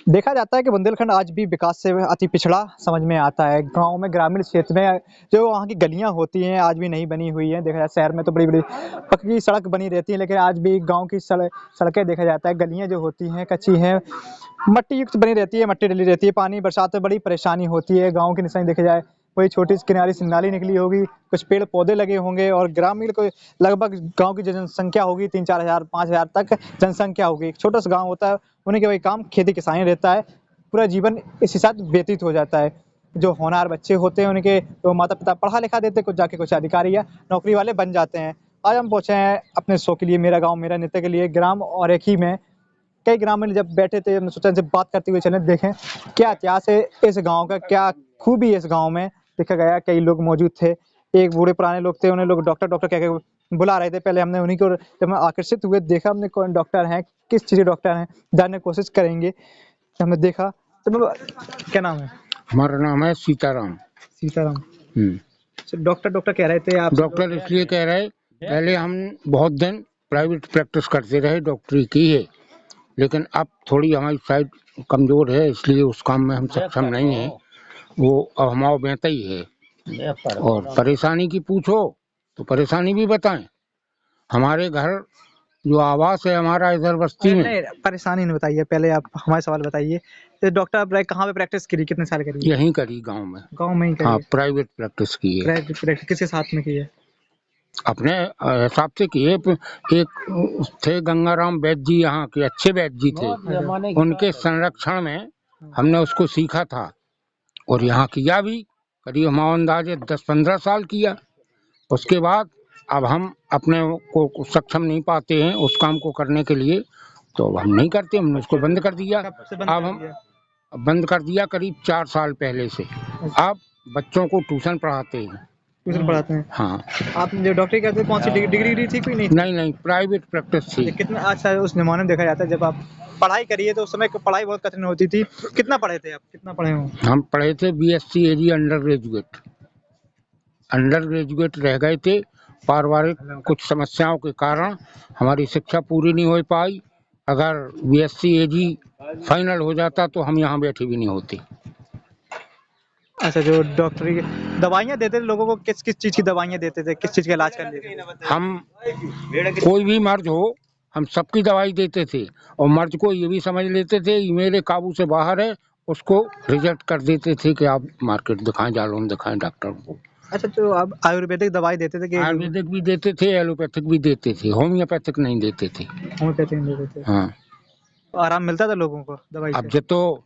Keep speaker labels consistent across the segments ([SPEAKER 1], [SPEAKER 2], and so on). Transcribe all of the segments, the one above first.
[SPEAKER 1] देखा जाता है कि बुंदेलखंड आज भी विकास से अति पिछड़ा समझ में आता है। गाँव में, ग्रामीण क्षेत्र में जो वहाँ की गलियाँ होती हैं, आज भी नहीं बनी हुई हैं। देखा जाए शहर में तो बड़ी-बड़ी पक्की सड़क बनी रहती है, लेकिन आज भी गाँव की सड़कें देखा जाता है, गलियाँ जो होती हैं, कच्ची हैं, मट्टी युक्त बनी रहती है, मट्टी डली रहती है, पानी बरसात में बड़ी परेशानी होती है। गाँव की निशानी देखा जाए, कोई छोटी सी किनारे से नाली निकली होगी, कुछ पेड़-पौधे लगे होंगे और ग्रामीण को लगभग गाँव की जो जनसंख्या होगी 3-4 हज़ार, 5 हज़ार तक जनसंख्या होगी। एक छोटा-सा गाँव होता है, उन्हीं का वही काम खेती-किसानी रहता है। पूरा जीवन इसी साथ व्यतीत हो जाता है। जो होनहार बच्चे होते हैं उनके तो माता-पिता पढ़ा-लिखा देते हैं, कुछ जाके कुछ अधिकारी या नौकरी वाले बन जाते हैं। आज हम पहुँचे हैं अपने शो के लिए, मेरा गाँव मेरा नृत्य के लिए ग्राम औरेखी में। कई ग्रामीण जब बैठे थे, हमने सोचा इनसे बात करते हुए चलें, देखें क्या इतिहास है इस गाँव का, क्या खूबी है इस गाँव में। देखा गया कई लोग मौजूद थे। एक बूढ़े पुराने लोग थे, उन्हें लोग डॉक्टर डॉक्टर कह के बुला रहे थे। पहले हमने उन्हीं को जब हम आकर्षित हुए, देखा हमने कौन डॉक्टर हैं, किस चीज़ के डॉक्टर हैं, जानने की कोशिश करेंगे। हमने देखा तो क्या नाम है?
[SPEAKER 2] हमारा नाम है सीताराम।
[SPEAKER 1] सीताराम। डॉक्टर डॉक्टर कह रहे थे आप?
[SPEAKER 2] डॉक्टर इसलिए कह रहे, पहले हम बहुत दिन प्राइवेट प्रैक्टिस करते रहे, डॉक्टरी की है, लेकिन अब थोड़ी हमारी साइड कमजोर है, इसलिए उस काम में हम सक्षम नहीं है। वो अब हमारा बेहतर ही है। और परेशानी की पूछो तो परेशानी भी बताएं। हमारे घर जो आवास है हमारा इधर बस्ती में।
[SPEAKER 1] नहीं, परेशानी नहीं बताइए, पहले आप हमारे सवाल बताइए। तो डॉक्टर आप कहाँ पे प्रैक्टिस करी, कितने साल करी?
[SPEAKER 2] यहीं करी गांव में।
[SPEAKER 1] गाँव में ही करी
[SPEAKER 2] हाँ,
[SPEAKER 1] है?
[SPEAKER 2] प्राइवेट प्रैक्टिस की है।
[SPEAKER 1] प्राइवेट प्रैक्टिस किसके साथ में की है?
[SPEAKER 2] अपने हिसाब से किए। एक थे गंगाराम वैद्य जी, यहाँ के अच्छे वैद्य जी थे, उनके संरक्षण में हमने उसको सीखा था और यहाँ किया भी। करीब हमारा अंदाजे 10-15 साल किया। उसके बाद अब हम अपने को सक्षम नहीं पाते हैं उस काम को करने के लिए, तो अब हम नहीं करते, हमने उसको बंद कर दिया। अब हम बंद कर दिया करीब 4 साल पहले से। अब बच्चों को ट्यूशन पढ़ाते हैं।
[SPEAKER 1] ट्यूशन पढ़ाते हैं?
[SPEAKER 2] हाँ।
[SPEAKER 1] आपने जो डॉक्टरी करते थे, कौन सी डिग्री थी, कोई नहीं थी?
[SPEAKER 2] नहीं, प्राइवेट प्रैक्टिस थी।
[SPEAKER 1] कितना अच्छा उस जमाने में देखा जाता है, जब आप पढ़ाई करिए तो उस समय पढ़ाई बहुत कठिन होती थी। कितना पढ़े थे आप, कितना पढ़े हो?
[SPEAKER 2] हम पढ़े थे BSc AG अंडर ग्रेजुएट रह गए थे। पारिवारिक कुछ समस्याओं के कारण हमारी शिक्षा पूरी नहीं हो पाई। अगर BSc AG फाइनल हो जाता तो हम यहाँ बैठे भी नहीं होते।
[SPEAKER 1] अच्छा, जो डॉक्टरी दवाइयाँ देते थे लोगों को, किस किस चीज़ की दवाइयाँ देते थे, किस चीज़ का इलाज कर लेते थे?
[SPEAKER 2] हम कोई भी मर्ज हो, हम सबकी दवाई देते थे और मर्ज को ये भी समझ लेते थे ये मेरे काबू से बाहर है, उसको रिजेक्ट कर देते थे कि आप मार्केट दिखाएं, जालौन दिखाएं डॉक्टर को।
[SPEAKER 1] अच्छा, तो आप आयुर्वेदिक दवाई देते थे कि?
[SPEAKER 2] आयुर्वेदिक भी देते थे, एलोपैथिक भी देते थे, होम्योपैथिक नहीं देते थे।
[SPEAKER 1] होम्योपैथिक देते थे?
[SPEAKER 2] हाँ।
[SPEAKER 1] तो आराम मिलता था लोगों को दवाई
[SPEAKER 2] अब
[SPEAKER 1] से?
[SPEAKER 2] जो तो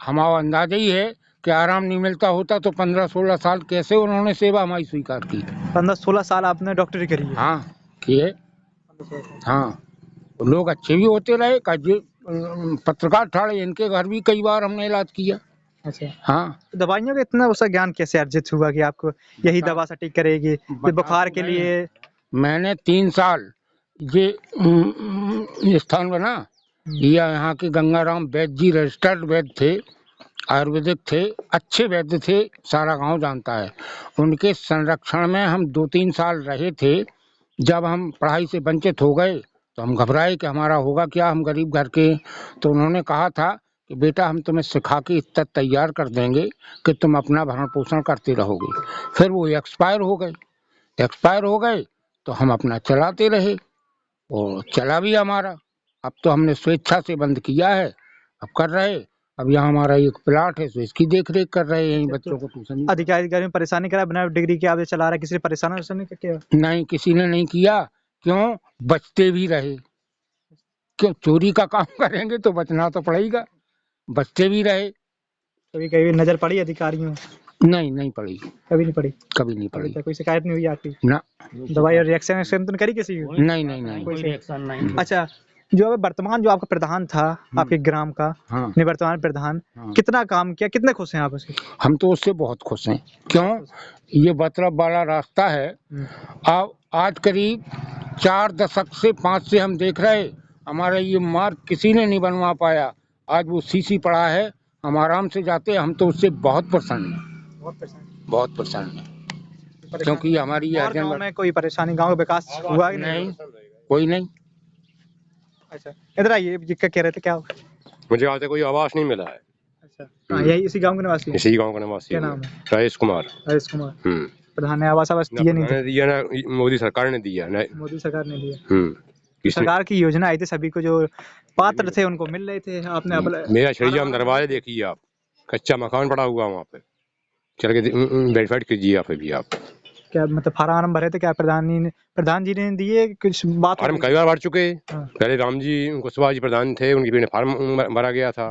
[SPEAKER 2] हमारा अंदाजा ही है कि आराम नहीं मिलता होता तो 15-16 साल कैसे उन्होंने सेवा हमारी स्वीकार की।
[SPEAKER 1] 15-16 साल आपने डॉक्टरी करी है?
[SPEAKER 2] हाँ, किए। हाँ, लोग अच्छे भी होते रहे। पत्रकार ठाड़े, इनके घर भी कई बार हमने इलाज किया।
[SPEAKER 1] अच्छा।
[SPEAKER 2] हाँ।
[SPEAKER 1] तो दवाइयों का इतना उसका ज्ञान कैसे अर्जित हुआ कि आपको यही दवा सटीक करेगी? ये बुखार के लिए?
[SPEAKER 2] मैंने 3 साल ये स्थान बना, यहाँ के गंगाराम वैद्य जी रजिस्टर्ड वैद्य थे, आयुर्वेदिक थे, अच्छे वैद्य थे, सारा गांव जानता है। उनके संरक्षण में हम 2-3 साल रहे थे। जब हम पढ़ाई से वंचित हो गए तो हम घबराए कि हमारा होगा क्या, हम गरीब घर के। तो उन्होंने कहा था कि बेटा हम तुम्हें सिखा के इतना तैयार कर देंगे कि तुम अपना भरण पोषण करते रहोगे। फिर वो एक्सपायर हो गए तो हम अपना चलाते रहे और चला भी हमारा। अब तो हमने स्वेच्छा से बंद किया है, अब कर रहे। अब यहाँ हमारा एक प्लाट है तो इसकी देख रेख कर रहे हैं, बच्चों को ट्यूशन।
[SPEAKER 1] अधिकारी में परेशानी करा, बिना डिग्री के आप ये चला रहे, किसी ने परेशान किया?
[SPEAKER 2] नहीं, किसी ने नहीं किया। क्यों? बचते भी रहे। क्यों चोरी का काम करेंगे तो बचना तो पड़ेगा, बचते भी रहे।
[SPEAKER 1] कभी कभी नजर पड़ी अधिकारियों?
[SPEAKER 2] नहीं पड़ी।
[SPEAKER 1] कभी नहीं पड़ी?
[SPEAKER 2] कभी नहीं पड़ी।
[SPEAKER 1] कोई शिकायत नहीं हुई आपकी?
[SPEAKER 2] ना।
[SPEAKER 1] दवाई और रिएक्शन तो नहीं करी किसी की?
[SPEAKER 2] नहीं
[SPEAKER 1] कोई रिएक्शन नहीं। अच्छा, जो अभी वर्तमान जो आपका प्रधान था आपके ग्राम का,
[SPEAKER 2] हाँ।
[SPEAKER 1] निवर्तमान प्रधान, कितना काम किया, कितने खुश हैं आप उसके?
[SPEAKER 2] हम तो उससे बहुत खुश हैं। क्यों? ये बतरब वाला रास्ता है, अब आज करीब 4 दशक से 5 से हम देख रहे, हमारा ये मार्ग किसी ने नहीं बनवा पाया। आज वो सीसी पड़ा है, हम आराम से जाते हैं। हम तो उससे बहुत प्रसन्न हैं, बहुत प्रसन्न हैं। क्योंकि हमारी
[SPEAKER 1] गाँव में कोई परेशानी, गाँव का विकास हुआ कि नहीं?
[SPEAKER 2] कोई नहीं।
[SPEAKER 1] अच्छा, इधर आइए, क्या कह रहे थे, क्या?
[SPEAKER 3] मुझे आज तक कोई आवास नहीं मिला है।
[SPEAKER 1] अच्छा, कहाँ यही इसी गांव के निवासी हैं?
[SPEAKER 3] इसी गांव का निवासी
[SPEAKER 1] क्या
[SPEAKER 3] हूँ
[SPEAKER 1] नाम
[SPEAKER 3] मैं।
[SPEAKER 1] है?
[SPEAKER 3] राजेश कुमार।
[SPEAKER 1] राजेश कुमार।
[SPEAKER 3] हम्म।
[SPEAKER 1] प्रधान ने आवास
[SPEAKER 3] ना
[SPEAKER 1] दिए नहीं
[SPEAKER 3] प्रधान
[SPEAKER 1] थे?
[SPEAKER 3] ने दिया ना मोदी सरकार ने दिया ना।
[SPEAKER 1] मोदी सरकार ने दिया।
[SPEAKER 3] किसने?
[SPEAKER 1] सरकार की योजना आई थी, सभी को जो पात्र थे उनको मिल रहे थे। आपने
[SPEAKER 3] मेरा छड़िया दरवाजे देखिए आप, कच्चा मकान पड़ा हुआ वहाँ पे, चल के वेरीफाइड कीजिए आप अभी आप।
[SPEAKER 1] क्या मतलब फार्म भरे थे क्या? प्रधान जी ने दिए? कुछ बात
[SPEAKER 3] फार्म
[SPEAKER 1] होती
[SPEAKER 3] कई बार भर चुके।
[SPEAKER 1] हाँ।
[SPEAKER 3] पहले राम जी कुशवाहा जी प्रधान थे, उनकी पीछे फार्म भरा गया था,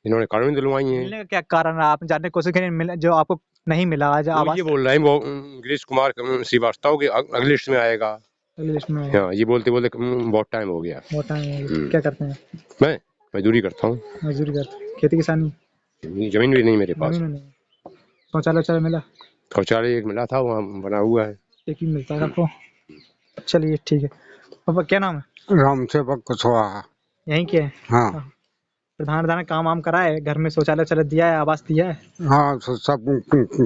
[SPEAKER 3] इन्होंने कानून दिलवाई है।
[SPEAKER 1] मिलने का क्या कारण रहा? आप जानने की कोशिश करें, मिला जो आपको नहीं मिला आज
[SPEAKER 3] वो
[SPEAKER 1] आवास?
[SPEAKER 3] ये बोल रहे हैं वो गिरीश कुमार श्रीवास्तव के अगली लिस्ट में आएगा।
[SPEAKER 1] अगली लिस्ट में
[SPEAKER 3] हाँ, ये बोलते बोलते बहुत टाइम हो गया।
[SPEAKER 1] बहुत टाइम हो गया। क्या करते हैं?
[SPEAKER 3] मैं मजदूरी करता हूँ।
[SPEAKER 1] मजदूरी करते हैं, खेती किसानी?
[SPEAKER 3] जमीन भी नहीं मेरे पास।
[SPEAKER 1] जमीन नहीं। शौचालय मिला?
[SPEAKER 3] शौचालय एक मिला था, वहाँ बना हुआ है।
[SPEAKER 1] एक ही मिलता है आपको? चलिए ठीक है। पापा क्या नाम है?
[SPEAKER 2] राम सेवक कुशवाहा।
[SPEAKER 1] यहीं के हैं?
[SPEAKER 2] हाँ
[SPEAKER 1] प्रधान ने काम वाम करा है, घर में शौचालय दिया है, आवास दिया है?
[SPEAKER 2] हाँ, सब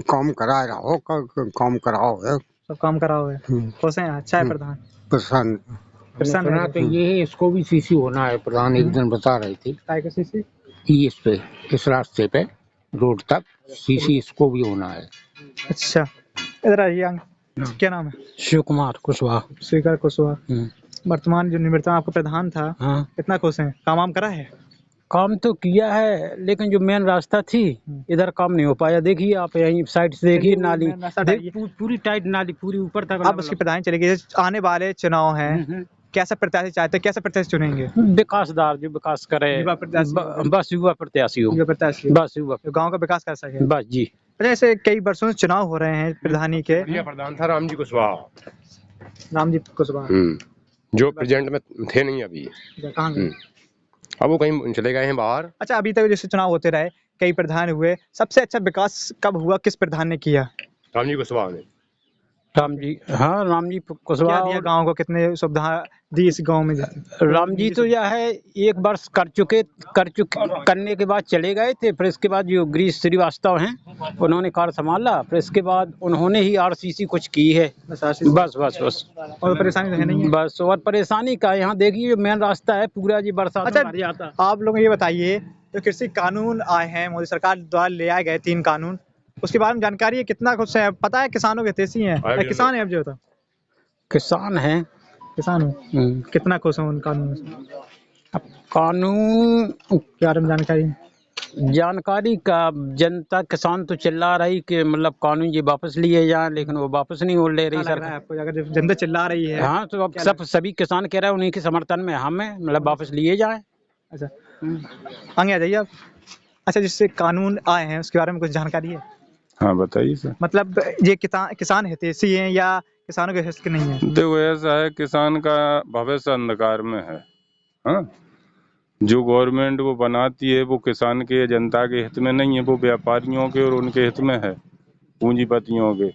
[SPEAKER 2] काम करा रहा हो, काम कराओ है।
[SPEAKER 1] सब काम करा हुआ है। खुश हैं? अच्छा है प्रधान?
[SPEAKER 2] प्रसन्न।
[SPEAKER 1] प्रसन्न
[SPEAKER 2] सुना
[SPEAKER 1] है?
[SPEAKER 2] तो ये है, इसको भी सीसी होना है। प्रधान एक दिन बता रहे थे
[SPEAKER 1] काय का सीसी?
[SPEAKER 2] कि इस पे, इस रास्ते पे रोड तक सीसी इसको भी होना है।
[SPEAKER 1] अच्छा, इधर आइए। क्या नाम है?
[SPEAKER 2] शिव कुमार कुशवाहा।
[SPEAKER 1] स्वीकार कुशवाहा। वर्तमान जो निवर्तमान आपका प्रधान था,
[SPEAKER 2] हाँ,
[SPEAKER 1] कितना खुश हैं? काम वाम करा है?
[SPEAKER 2] काम तो किया है, लेकिन जो मेन रास्ता थी इधर काम नहीं हो पाया। देखिए आप यहीं साइड से देखिए, नाली पूरी टाइट नाली, पूरी ऊपर तक।
[SPEAKER 1] अब उसकी प्रधान चले गए, आने वाले चुनाव हैं, कैसा प्रत्याशी चाहते हैं? कैसा प्रत्याशी चुनेंगे?
[SPEAKER 2] विकासदार, जो विकास करे।
[SPEAKER 1] युवा प्रत्याशी?
[SPEAKER 2] बस युवा प्रत्याशी हो।
[SPEAKER 1] युवा प्रत्याशी
[SPEAKER 2] बस युवा,
[SPEAKER 1] जो गांव का विकास कर सके।
[SPEAKER 2] बस जी।
[SPEAKER 1] अच्छा, ऐसे कई वर्षों से चुनाव हो रहे हैं प्रधानी के।
[SPEAKER 3] ये प्रधान था राम जी कुशवाहा।
[SPEAKER 1] राम जी कुशवाहा
[SPEAKER 3] जो प्रेजेंट में थे नहीं अभी।
[SPEAKER 1] कहाँ गए?
[SPEAKER 3] अब वो कहीं चले गए हैं बाहर।
[SPEAKER 1] अच्छा, अभी तक जैसे चुनाव होते रहे, कई प्रधान हुए, सबसे अच्छा विकास कब हुआ, किस प्रधान ने किया?
[SPEAKER 3] राम जी कुशवाहा ने।
[SPEAKER 2] राम जी, हाँ, राम जी
[SPEAKER 1] क्या
[SPEAKER 2] कुशवाहा।
[SPEAKER 1] दिया गांव को? कितने सुविधा दी इस गांव में?
[SPEAKER 2] राम जी तो यह है, एक वर्ष करने के बाद चले गए थे। फिर इसके बाद जो गिरीश श्रीवास्तव हैं, उन्होंने कार्य संभाला। फिर इसके बाद उन्होंने ही आरसीसी कुछ की है। बस
[SPEAKER 1] और परेशानी तो है नहीं है?
[SPEAKER 2] बस, और परेशानी का यहाँ देखिए, मेन रास्ता है पूरा जी बरसात में भर जाता।
[SPEAKER 1] अच्छा, आप लोग ये बताइए, जो कृषि कानून आए हैं मोदी सरकार द्वारा ले आए गए 3 कानून, उसके बारे में जानकारी है? कितना कुछ है पता है? किसानों के हितैषी हैं? किसान है? अब जो था
[SPEAKER 2] किसान है।
[SPEAKER 1] किसान हो, कितना खुश हो उन कानूनों से?
[SPEAKER 2] अब कानून
[SPEAKER 1] के बारे में
[SPEAKER 2] जानकारी का, जनता किसान तो चिल्ला रही कि मतलब कानून जी वापस लिए जाए, लेकिन वो वापस नहीं हो ले रही सरकार।
[SPEAKER 1] आपको अगर जनता चिल्ला रही है?
[SPEAKER 2] हाँ, तो अब सभी किसान कह रहे हैं उन्हीं के समर्थन में हमें, मतलब वापस लिए जाए।
[SPEAKER 1] अच्छा, आगे आ जाइए आप। अच्छा, जिससे कानून आए हैं उसके बारे में कुछ जानकारी है?
[SPEAKER 4] हाँ बताइए सर।
[SPEAKER 1] मतलब ये किसान हितैषी हैं या किसानों के हित के नहीं है?
[SPEAKER 4] देखो ऐसा है, किसान का भविष्य अंधकार में है। हाँ, जो गवर्नमेंट वो बनाती है वो किसान के, जनता के हित में नहीं है, वो व्यापारियों के और उनके हित में है, पूंजीपतियों के।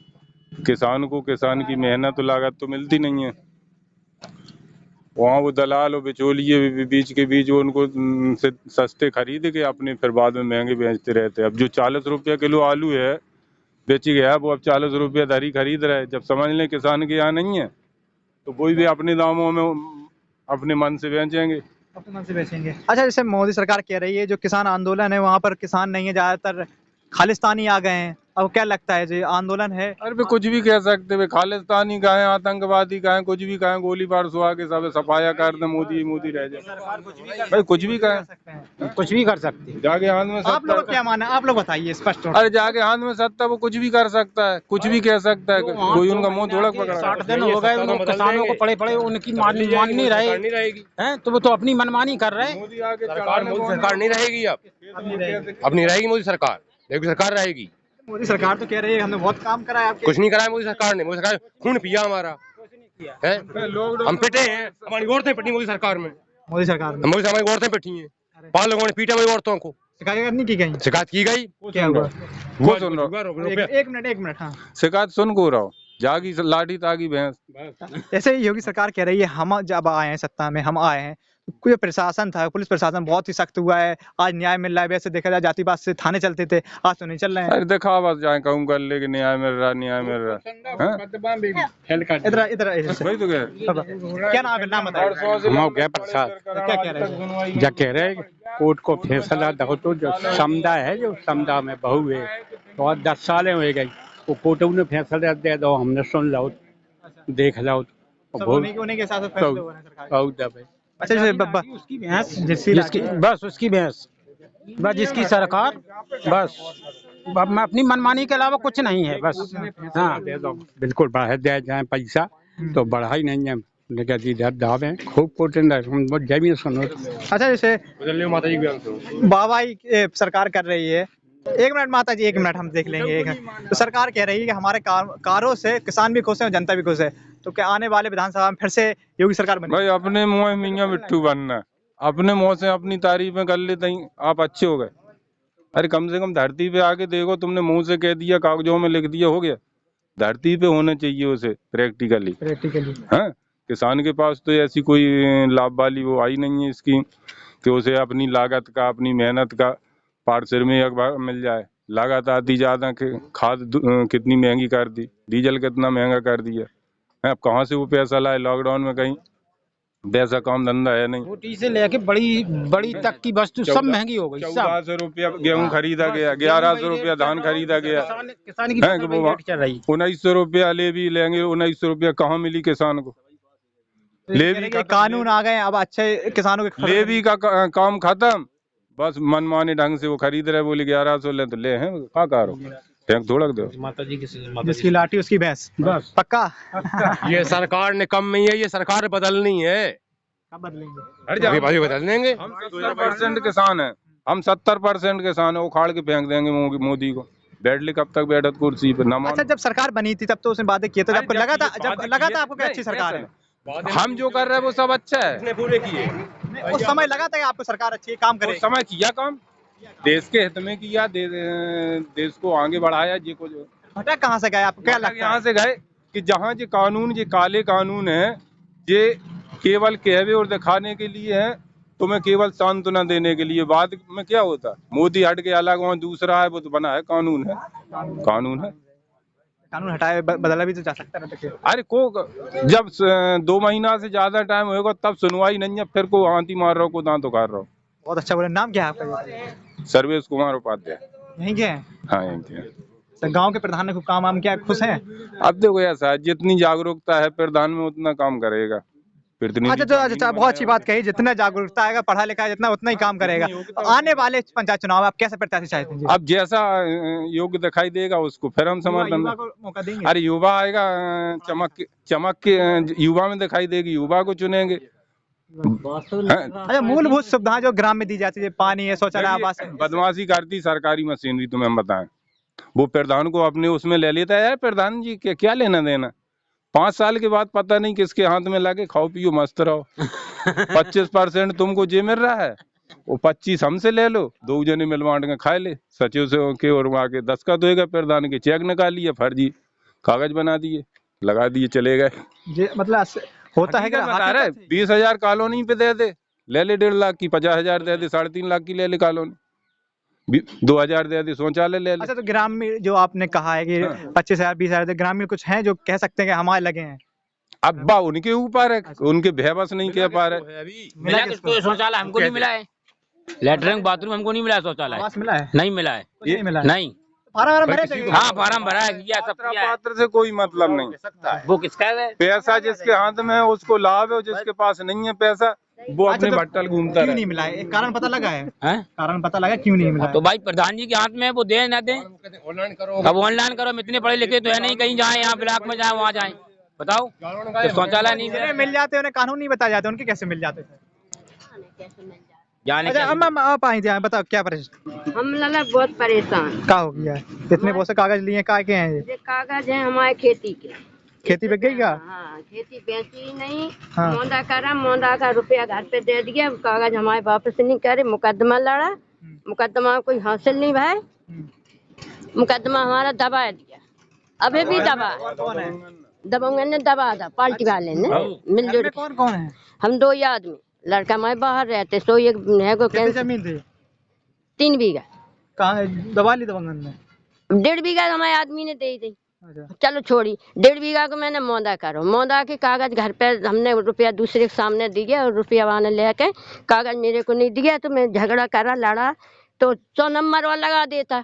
[SPEAKER 4] किसान को किसान की मेहनत लागत तो मिलती नहीं है। वहाँ वो दलाल और बिचौलिए बीच के बीच उनको से सस्ते खरीद के अपने फिर बाद में महंगे बेचते रहते हैं। अब जो 40 रुपये किलो आलू है बेची गया, वो अब 40 रुपये दरी खरीद रहे। जब समझ लें किसान के यहाँ नहीं है तो कोई भी अपने दामों में अपने मन से बेचेंगे।
[SPEAKER 1] अपने मन से बेचेंगे। अच्छा, जैसे मोदी सरकार कह रही है जो किसान आंदोलन है वहाँ पर किसान नहीं है, ज्यादातर खालिस्तानी आ गए हैं, अब क्या लगता है जो आंदोलन है?
[SPEAKER 4] अरे वे कुछ भी कह सकते हैं, खालिस्तानी कहें, आतंकवादी कहें, कुछ भी कहें, गोली बार सुहा के सब सफाया कर दे, मोदी रह जाए। भाई कुछ भी कहें,
[SPEAKER 2] कुछ भी कर सकते हैं।
[SPEAKER 4] जाके हाथ में
[SPEAKER 1] आप लोग
[SPEAKER 4] सत्ता।
[SPEAKER 1] क्या माना? आप लोग बताइए स्पष्ट।
[SPEAKER 4] अरे जाके हाथ में सत्ता, वो कुछ भी कर सकता है, कुछ भी कह सकता है, कोई उनका मुंह थोड़ा पकड़ा।
[SPEAKER 2] 60 दिन हो गए उनको, किसानों को पड़े उनकी मान नहीं रहे हैं, तो वो तो अपनी मनमानी कर रहे हैं।
[SPEAKER 3] मोदी सरकार नहीं रहेगी। अब नहीं रहेगी मोदी सरकार, लेकिन सरकार रहेगी।
[SPEAKER 1] मोदी सरकार तो कह रही है हमने बहुत काम करा है। आपके
[SPEAKER 3] कुछ नहीं करा है मोदी सरकार ने। मोदी सरकार खून पिया हमारा है, हम पिटे हैं, हमारी औरतें पिटी मोदी सरकार में।
[SPEAKER 1] मोदी सरकार ने
[SPEAKER 3] मोदी सरकार हमारी औरतें पिटी हैं, 5 लोगों ने पीटा हमारी औरतों को।
[SPEAKER 1] शिकायत नहीं की गई?
[SPEAKER 3] शिकायत की गई।
[SPEAKER 1] क्या हुआ?
[SPEAKER 4] वो सुन रहा,
[SPEAKER 1] एक मिनट। हाँ,
[SPEAKER 4] शिकायत सुन को रहा हूँ, जागी लाठी तागी भैंस।
[SPEAKER 1] ऐसे ही योगी सरकार कह रही है हम जब आए हैं सत्ता में, हम आए हैं कोई प्रशासन था, पुलिस प्रशासन बहुत ही सख्त हुआ है, आज न्याय मिल रहा है। वैसे देखा जाए जातिवाद से थाने चलते थे, आज तो नहीं चल रहे हैं।
[SPEAKER 4] अरे देखा बस जाए कहूँ कर ले कि न्याय मिल रहा न्याय मिल रहा है।
[SPEAKER 1] इधर इधर इधर
[SPEAKER 4] वही तो कह रहे।
[SPEAKER 1] क्या नाम है, नाम बताइए।
[SPEAKER 3] हम गए प्रसाद
[SPEAKER 1] क्या कह रहे हैं?
[SPEAKER 3] क्या कह रहे हैं, कोर्ट को फैसला दो तो जो समदा है, जो समदा में बहू है तो आज 10 साल हो गई, वो कोर्ट ने फैसला दे दो, हमने सुन लो देख लो
[SPEAKER 1] सब उन्हीं के साथ फैसले हो रहे हैं सरकार के। अच्छा जैसे
[SPEAKER 2] उसकी भैंस
[SPEAKER 1] जिसकी
[SPEAKER 2] बस उसकी भैंस बस जिसकी सरकार बस अब अपनी मनमानी के अलावा कुछ नहीं है बस। हाँ
[SPEAKER 3] दे दो, बिल्कुल बढ़ा दिया जाए पैसा तो बढ़ा ही नहीं है, लेकिन इधर दावे खूब पोटेंट है, हम बहुत जमीन सुनो।
[SPEAKER 1] अच्छा जैसे
[SPEAKER 3] माता जी
[SPEAKER 1] बाबा सरकार कर रही है, एक मिनट माता जी, एक मिनट हम देख लेंगे। तो सरकार कह रही है कि हमारे कारों से किसान भी खुश है और जनता भी खुश है, तो क्या आने वाले विधानसभा में फिर से योगी सरकार बनेगी?
[SPEAKER 4] भाई अपने मुँह में मियां मिट्टू बनना, अपने मुँह से अपनी तारीफें कर लेते ही आप अच्छे हो गए। अरे कम से कम धरती पे आके देखो, तुमने मुंह से कह दिया, कागजों में लिख दिया, हो गया? धरती पे होना चाहिए उसे प्रैक्टिकली। हाँ, किसान के पास तो ऐसी कोई लाभ वाली वो आई नहीं है स्कीम कि उसे अपनी लागत का, अपनी मेहनत का पार्सल में एक बार मिल जाए। लागत आती ज्यादा, खाद कितनी महंगी कर दी, डीजल कितना महंगा कर दिया है, अब कहाँ से वो पैसा लाए? लॉकडाउन में कहीं वैसा काम धंधा है नहीं।
[SPEAKER 2] छोटी से लेके बड़ी तक की वस्तु सब महंगी हो गई।
[SPEAKER 4] 1400 रुपया गेहूँ खरीदा गया, 1100 रुपया धान खरीदा गया,
[SPEAKER 2] किसान की रेट चल रही।
[SPEAKER 4] 1900 रुपया ले भी लेंगे, 1900 रुपया कहाँ मिली किसान को? लेवी
[SPEAKER 1] के कानून आ गए, अब अच्छे किसानों के
[SPEAKER 4] लेवी का काम खत्म, बस मनमाने ढंग से वो खरीद रहे, बोले 1100 ले तो ले हैं, क्या करो, टैंक धोड़क दो।
[SPEAKER 1] जिसकी लाठी उसकी भैंस, बस पक्का।
[SPEAKER 3] ये सरकार ने कम नहीं है, ये सरकार बदलनी है,
[SPEAKER 1] कब बदलेंगे?
[SPEAKER 3] अभी बदल देंगे।
[SPEAKER 4] हम 70% किसान है, हम 70% किसान है, वो खाड़ के फेंक देंगे मोदी को। बैठ ले कब तक बैठत कुर्सी पे ना।
[SPEAKER 1] अच्छा जब सरकार बनी थी तब तो उसने बातें किए थे, जब लगा था आपको कि अच्छी सरकार है?
[SPEAKER 4] हम जो कर रहे हैं वो सब अच्छा है।
[SPEAKER 3] पूरे किए,
[SPEAKER 1] उस समय लगा था कि आपको सरकार अच्छी है, काम करे?
[SPEAKER 4] उस समय किया काम, देश के हित में किया, देश को आगे बढ़ाया। जी को जो
[SPEAKER 1] भटक कहाँ से गए, आपको क्या लगता है?
[SPEAKER 4] यहाँ से गए कि जहाँ ये कानून, ये काले कानून है, ये केवल कहवे और दिखाने के लिए है, तुम्हें केवल सांत्वना देने के लिए। बाद में क्या होता? मोदी हट के अलग वहाँ दूसरा है, वो तो बना है, कानून है, कानून है।
[SPEAKER 1] कानून हटाए बदला भी तो जा सकता है। देखिए
[SPEAKER 4] अरे जब 2 महीना से ज्यादा टाइम होगा तब सुनवाई नहीं है, फिर को हाथी मार रहा हो, को दांत उखाड़ रहा हो।
[SPEAKER 1] बहुत अच्छा बोले। नाम क्या है आपका?
[SPEAKER 4] सर्वेश कुमार उपाध्याय।
[SPEAKER 1] यहीं के हैं?
[SPEAKER 4] हाँ यहीं के हैं।
[SPEAKER 1] तो गांव के प्रधान ने खूब काम वाम किया, खुश हैं?
[SPEAKER 4] अब देखो ऐसा है, जितनी जागरूकता है प्रधान में उतना काम करेगा।
[SPEAKER 1] अच्छा बहुत अच्छी बात कही, जितना जागरूकता आएगा, पढ़ा लिखा जितना, उतना ही काम करेगा। आने वाले पंचायत चुनाव आप कैसे प्रत्याशी चाहते हैं?
[SPEAKER 4] अब जैसा योग्य दिखाई देगा उसको फिर हम समर्थन
[SPEAKER 1] मौका देंगे।
[SPEAKER 4] अरे युवा आएगा, चमक के युवा में दिखाई देगी, युवा को चुनेंगे।
[SPEAKER 1] अच्छा मूलभूत सुविधाएं जो ग्राम में दी जाती है, पानी है, शौचालय, आवास है।
[SPEAKER 4] बदमाशी करती सरकारी मशीनरी, तुम्हें हम बताएं, वो प्रधान को अपने उसमें ले लेता है। यार प्रधान जी के क्या लेना देना, 5 साल के बाद पता नहीं किसके हाथ में लगे, खाओ पियो मस्त रहो। 25% तुमको जे मिल रहा है, वो 25 हमसे ले लो, 2 जने मिल बांट के खा ले। सचिव से के और वहाँ के दस्तखत होएगा, प्रधान के चेक निकाल लिए, फर्जी कागज बना दिए, लगा दिए, चले गए।
[SPEAKER 1] मतलब होता है कि
[SPEAKER 4] 20,000 कॉलोनी पे दे दे, ले ले 1.5 लाख की, 50,000 दे दे, 3.5 लाख की ले ले कॉलोनी, 2,000 दे दे, शौचालय ले ले।
[SPEAKER 1] अच्छा तो ग्रामीण जो आपने कहा है कि 25,000 20,000, ग्रामीण कुछ हैं जो कह सकते हैं कि हमारे लगे हैं?
[SPEAKER 4] अब उनके ऊपर है, उनके बेबस नहीं कह पा रहे।
[SPEAKER 5] मिला किसको? शौचालय हमको नहीं मिला है, लेटरिन बाथरूम हमको नहीं मिला है, शौचालय
[SPEAKER 1] आवास मिला है?
[SPEAKER 5] नहीं मिला है,
[SPEAKER 1] नहीं मिला है?
[SPEAKER 5] नहीं।
[SPEAKER 1] फार्म भरे थे?
[SPEAKER 5] हाँ फार्म भरा है, किया सब किया है।
[SPEAKER 4] पात्र से कोई मतलब नहीं,
[SPEAKER 5] वो किसका है?
[SPEAKER 4] पैसा जिसके हाथ में है उसको लाभ है, जिसके पास नहीं है पैसा वो अपने भट्टल घूमता है।
[SPEAKER 1] क्यों नहीं मिला है? एक कारण पता लगा है?
[SPEAKER 5] हैं?
[SPEAKER 1] कारण पता लगा क्यों नहीं मिला?
[SPEAKER 5] तो भाई प्रधान जी के हाथ में है, वो दे ना दे। अब ऑनलाइन करो, इतने पढ़े लिखे तो है नहीं, कहीं जाए, यहाँ ब्लॉक में जाए, वहाँ जाए, बताओ। तो शौचालय नहीं
[SPEAKER 1] मिल जाते, उन्हें कानून नहीं बताए जाते, उनके कैसे मिल जाते थे?
[SPEAKER 5] जाने
[SPEAKER 1] अच्छा अम्मा आप आई थी, बताओ क्या परेशान?
[SPEAKER 6] हम लगा बहुत परेशान।
[SPEAKER 1] क्या हो गया? इतने बहुत से कागज लिए, क्या के हैं ये
[SPEAKER 6] कागज है हमारे खेती के।
[SPEAKER 1] खेती बिक गई क्या?
[SPEAKER 6] हाँ खेती बेची नहीं।
[SPEAKER 1] हाँ।
[SPEAKER 6] मोंदा करा, मोंदा का रुपया घर पे दे दिया, कागज हमारे वापस नहीं करे, मुकदमा लड़ा, मुकदमा कोई हासिल नहीं भाई, मुकदमा हमारा दबा दिया, अभी भी दबा ने दबा था, पार्टी वाले ने मिलजुल।
[SPEAKER 1] कौन कौन है?
[SPEAKER 6] हम 2 आदमी, लड़का मैं बाहर रहते, सो एक है को
[SPEAKER 1] कितनी जमीन थी?
[SPEAKER 6] 3 बीघा,
[SPEAKER 1] कहाँ दबा ली दबंगन में?
[SPEAKER 6] 1.5 बीघा हमारे आदमी ने दे दी।
[SPEAKER 1] अच्छा।
[SPEAKER 6] चलो छोड़ी, 1.5 बीघा को मैंने मौदा करो, मौदा के कागज घर पे हमने रुपया दूसरे के सामने दिया, और रुपया वाने लेके कागज मेरे को नहीं दिया, तो मैं झगड़ा करा, लड़ा, तो 100 नंबर वाला लगा देता।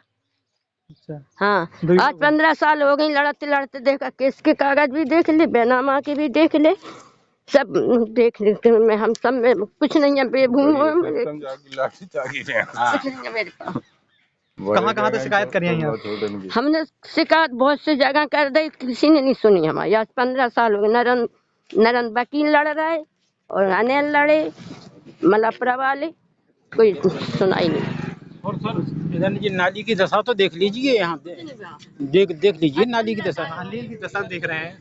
[SPEAKER 1] अच्छा।
[SPEAKER 6] हाँ, आज 15 साल हो गई लड़ते लड़ते, देखा केस के कागज भी देख ले, बेनामा के भी देख ले, सब देख लेते में हम सब में कुछ नहीं है, बेभूम हो मेरे, कुछ नहीं है मेरे पास।
[SPEAKER 1] कहाँ कहाँ से शिकायत करी है आप?
[SPEAKER 6] हमने शिकायत बहुत सी जगह कर दी, किसी ने नहीं सुनी हमारी। आज 15 साल हो गए, नरन वकील लड़ रहे और अनिल लड़े, मलापुरा वाले, कोई सुनाई नहीं।
[SPEAKER 7] और सर इधर ये नाली की दशा तो देख लीजिए, यहाँ देख लीजिए नाली की दशा।
[SPEAKER 1] नाली की दशा देख रहे हैं।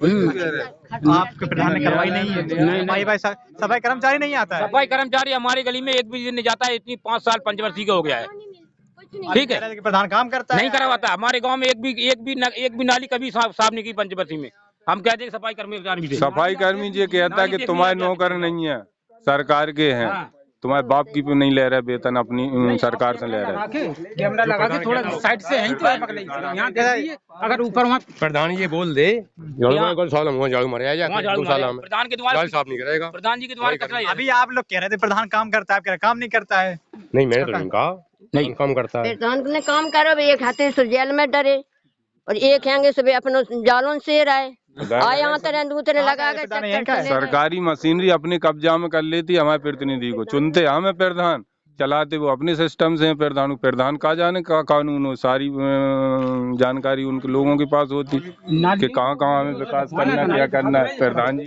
[SPEAKER 1] आपके प्रधान ने करवाई नहीं है? नहीं भाई, सफाई कर्मचारी नहीं आता है।
[SPEAKER 5] सफाई कर्मचारी हमारी गली में एक भी नहीं जाता है, इतनी 5 साल पंचवर्षीय का हो गया है। ठीक है,
[SPEAKER 1] प्रधान काम करता है,
[SPEAKER 5] नहीं करवाता। हमारे गांव में एक भी नाली कभी साफ नहीं की पंचवर्षीय में। हम कहते हैं सफाई कर्मचारी भी,
[SPEAKER 4] सफाई कर्मी ये कहता है कि तुम्हारे नौकर नहीं है, सरकार के हैं, तुम्हारे बाप की भी नहीं ले रहे वेतन, अपनी सरकार से ले रहे।
[SPEAKER 7] कैमरा लगा के थोड़ा साइड से है, तो यहाँ देखिए, अगर ऊपर वहाँ
[SPEAKER 8] प्रधान ये बोल दे झाड़ू मारे
[SPEAKER 5] प्रधान के द्वारा
[SPEAKER 8] साफ नहीं करेगा,
[SPEAKER 5] प्रधान जी के द्वारा कचरा ही है।
[SPEAKER 1] अभी आप लोग कह रहे थे प्रधान काम करता है, आप कह रहे काम नहीं करता है।
[SPEAKER 8] नहीं मैंने तो नहीं कहा, नहीं काम करता है।
[SPEAKER 6] प्रधान ने काम करो, एक हाथे से जेल में डरे, और एक हैंगे सुबह अपने जालों से रहे, आया तरह दूसरे लगा के
[SPEAKER 4] सरकारी मशीनरी अपने कब्जा में कर लेती, हमारे प्रतिनिधि को चुनते हमें प्रधान, चलाते वो अपने सिस्टम से हैं। प्रधान का जाने का कानून हो, सारी जानकारी उनके लोगों के पास होती कि कहाँ कहाँ हमें विकास करना, क्या करना है। प्रधान